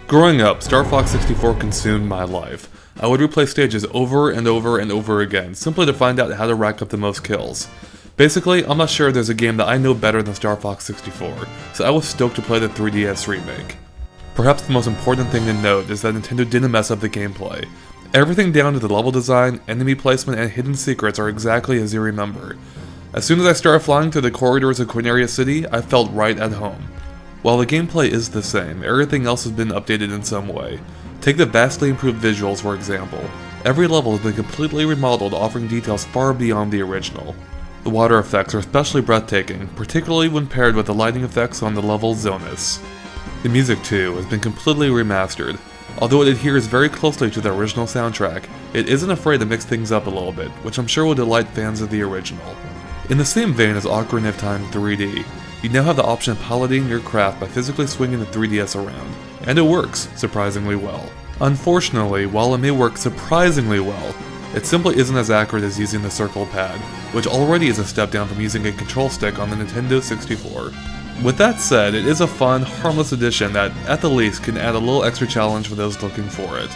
Growing up, Star Fox 64 consumed my life. I would replay stages over and over and over again, simply to find out how to rack up the most kills. Basically, I'm not sure there's a game that I know better than Star Fox 64, so I was stoked to play the 3DS remake. Perhaps the most important thing to note is that Nintendo didn't mess up the gameplay. Everything down to the level design, enemy placement, and hidden secrets are exactly as you remember. As soon as I started flying through the corridors of Quinaria City, I felt right at home. While the gameplay is the same, everything else has been updated in some way. Take the vastly improved visuals for example. Every level has been completely remodeled, offering details far beyond the original. The water effects are especially breathtaking, particularly when paired with the lighting effects on the level Zonus. The music too has been completely remastered. Although it adheres very closely to the original soundtrack, it isn't afraid to mix things up a little bit, which I'm sure will delight fans of the original. In the same vein as Ocarina of Time 3D, you now have the option of piloting your craft by physically swinging the 3DS around, and it works surprisingly well. Unfortunately, while it may work surprisingly well, it simply isn't as accurate as using the circle pad, which already is a step down from using a control stick on the Nintendo 64. With that said, it is a fun, harmless addition that, at the least, can add a little extra challenge for those looking for it.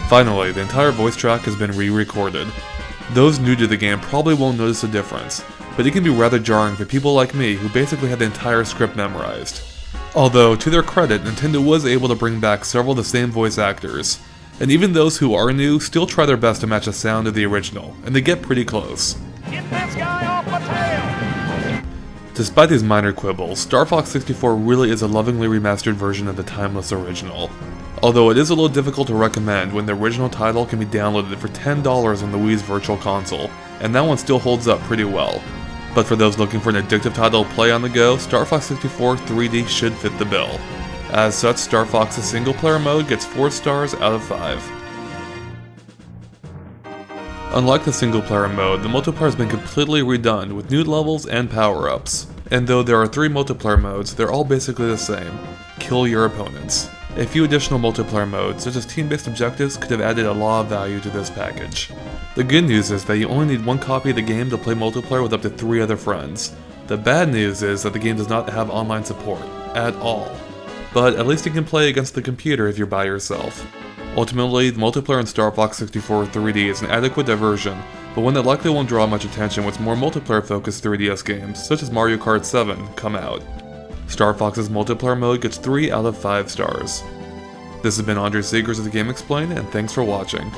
Finally, the entire voice track has been re-recorded. Those new to the game probably won't notice the difference, but it can be rather jarring for people like me who basically had the entire script memorized. Although, to their credit, Nintendo was able to bring back several of the same voice actors, and even those who are new still try their best to match the sound of the original, and they get pretty close. Get this guy off my tail! Despite these minor quibbles, Star Fox 64 really is a lovingly remastered version of the timeless original. Although it is a little difficult to recommend when the original title can be downloaded for $10 on the Wii's Virtual Console, and that one still holds up pretty well. But for those looking for an addictive title to play on the go, Star Fox 64 3D should fit the bill. As such, Star Fox's single-player mode gets 4 stars out of 5. Unlike the single-player mode, the multiplayer has been completely redone with new levels and power-ups. And though there are 3 multiplayer modes, they're all basically the same. Kill your opponents. A few additional multiplayer modes, such as team-based objectives, could have added a lot of value to this package. The good news is that you only need 1 copy of the game to play multiplayer with up to 3 other friends. The bad news is that the game does not have online support, at all. But at least you can play against the computer if you're by yourself. Ultimately, the multiplayer in Star Fox 64 3D is an adequate diversion, but one that likely won't draw much attention once more multiplayer-focused 3DS games, such as Mario Kart 7, come out. Star Fox's multiplayer mode gets 3 out of 5 stars. This has been Andre Segers of the GameXplain, and thanks for watching.